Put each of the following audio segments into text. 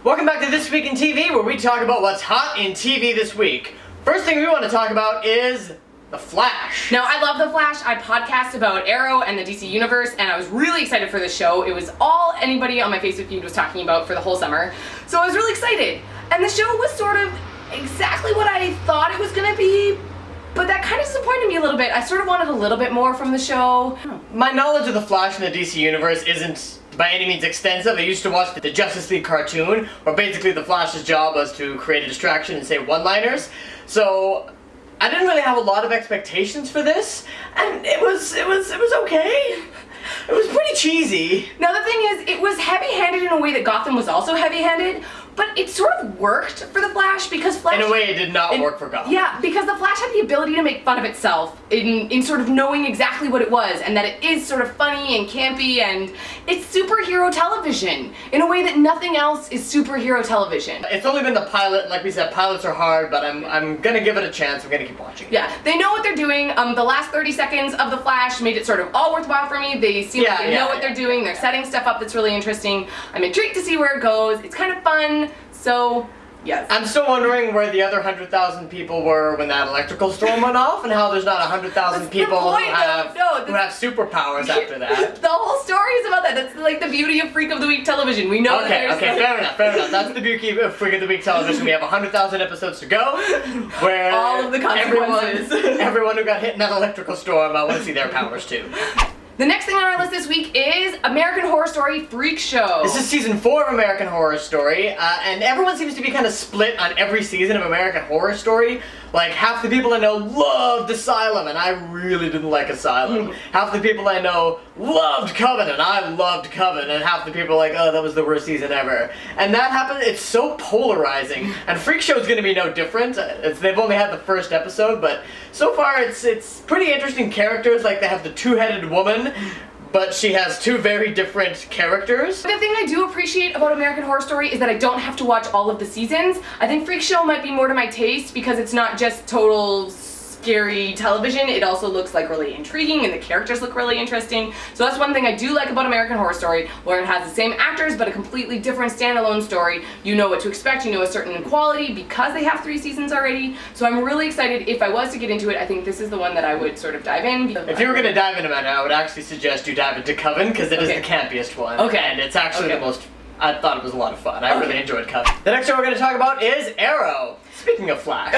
Welcome back to This Week in TV, where we talk about what's hot in TV this week. First thing we want to talk about is The Flash. Now, I love The Flash. I podcast about Arrow and the DC Universe, and I was really excited for this show. It was all anybody on my Facebook feed was talking about for the whole summer, so I was really excited. And the show was sort of exactly what I thought it was going to be, but that kind of disappointed me a little bit. I sort of wanted a little bit more from the show. My knowledge of The Flash and the DC Universe isn't by any means extensive. I used to watch the Justice League cartoon, where basically The Flash's job was to create a distraction and say one-liners. So I didn't really have a lot of expectations for this, and it was okay. It was pretty cheesy. Now the thing is, it was heavy-handed in a way that Gotham was also heavy-handed, but it sort of worked for The Flash because Flash... In a way, it did not work for Gotham. Yeah, because The Flash had the ability to make fun of itself in sort of knowing exactly what it was, and that it is sort of funny and campy, and it's superhero television in a way that nothing else is superhero television. It's only been the pilot, like we said, pilots are hard, but I'm gonna give it a chance. I'm gonna keep watching. Yeah, they know what they're doing. The last 30 seconds of The Flash made it sort of all worthwhile for me. They seem like they know what they're doing. They're setting stuff up that's really interesting. I'm intrigued to see where it goes. It's kind of fun. So, yes. I'm still wondering where the other 100,000 people were when that electrical storm went off, and how there's not 100,000 people who have superpowers after that. The whole story is about that. That's like the beauty of Freak of the Week television. We know fair enough. That's the beauty of Freak of the Week television. We have 100,000 episodes to go, where all of the consequences. everyone who got hit in that electrical storm, I want to see their powers too. The next thing on our list this week is American Horror Story Freak Show. This is season 4 of American Horror Story, and everyone seems to be kind of split on every season of American Horror Story. Like, half the people I know loved Asylum, and I really didn't like Asylum. Half the people I know loved Coven, and I loved Coven, and half the people are like, oh, that was the worst season ever. And that happened, it's so polarizing, and Freak Show is going to be no different. They've only had the first episode, but so far it's pretty interesting characters. Like, they have the two-headed woman, but she has two very different characters. The thing I do appreciate about American Horror Story is that I don't have to watch all of the seasons. I think Freak Show might be more to my taste because it's not just total scary television. It also looks like really intriguing, and the characters look really interesting. So that's one thing I do like about American Horror Story, where it has the same actors but a completely different standalone story. You know what to expect, you know a certain quality because they have 3 seasons already. So I'm really excited. If I was to get into it, I think this is the one that I would sort of dive in. If you were going to dive into it, I would actually suggest you dive into Coven, because it is the campiest one. Okay. And it's actually the most... I thought it was a lot of fun. I really enjoyed Coven. The next show we're going to talk about is Arrow. Speaking of Flash.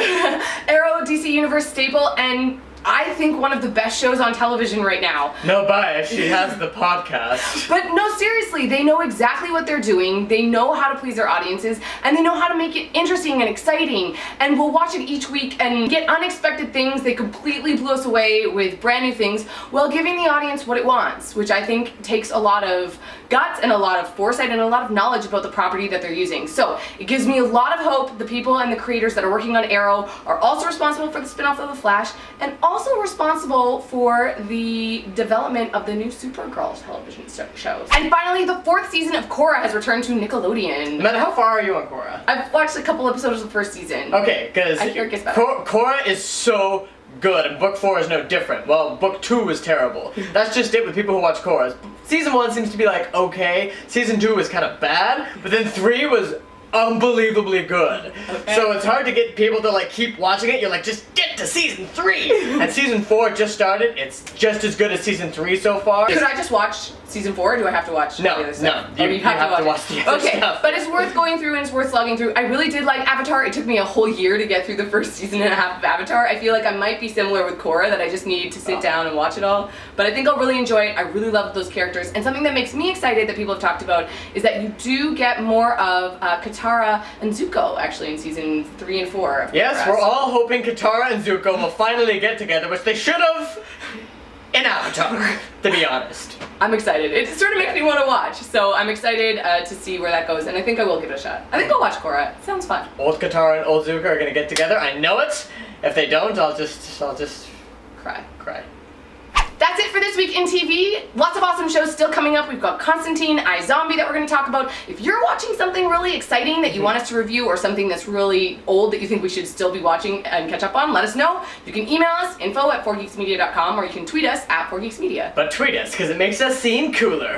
Arrow, DC Universe staple, and I think one of the best shows on television right now. No bias, she has the podcast. But no, seriously, they know exactly what they're doing, they know how to please their audiences, and they know how to make it interesting and exciting, and we'll watch it each week and get unexpected things. They completely blew us away with brand new things while giving the audience what it wants, which I think takes a lot of guts and a lot of foresight and a lot of knowledge about the property that they're using. So it gives me a lot of hope. The people and the creators that are working on Arrow are also responsible for the spin-off of The Flash, and also responsible for the development of the new Supergirl television shows. And finally, the 4th season of Korra has returned to Nickelodeon. Amanda, how far are you on Korra? I've watched a couple episodes of the 1st season. Okay, because I hear it gets better. Korra is so good, and book 4 is no different. Well, book 2 was terrible. That's just it with people who watch Korra. Season 1 seems to be like, okay. Season 2 was kind of bad, but then 3 was unbelievably good. Okay. So it's hard to get people to like keep watching it. You're like, just get to season 3. And season 4 just started. It's just as good as season 3 so far. Could I just watch season 4, or do I have to watch the other stuff? No, you have to watch the other stuff. But it's worth going through and it's worth slogging through. I really did like Avatar. It took me a whole year to get through the 1st season and a half of Avatar. I feel like I might be similar with Korra, that I just need to sit down and watch it all. But I think I'll really enjoy it. I really love those characters. And something that makes me excited that people have talked about is that you do get more of Katara and Zuko actually in season 3 and 4 of Yes, we're all hoping Katara and Zuko will finally get together, which they should have in Avatar, to be honest. I'm excited. It sort of makes me want to watch, so I'm excited to see where that goes, and I think I will give it a shot. I think I'll watch Korra. It sounds fun. Old Katara and old Zuko are gonna get together. I know it. If they don't, I'll just cry. That's it for this week in TV. Lots of awesome shows still coming up. We've got Constantine, iZombie that we're going to talk about. If you're watching something really exciting that you want us to review, or something that's really old that you think we should still be watching and catch up on, let us know. You can email us, info@4geeksmedia.com, or you can tweet us at 4geeksmedia. But tweet us, because it makes us seem cooler.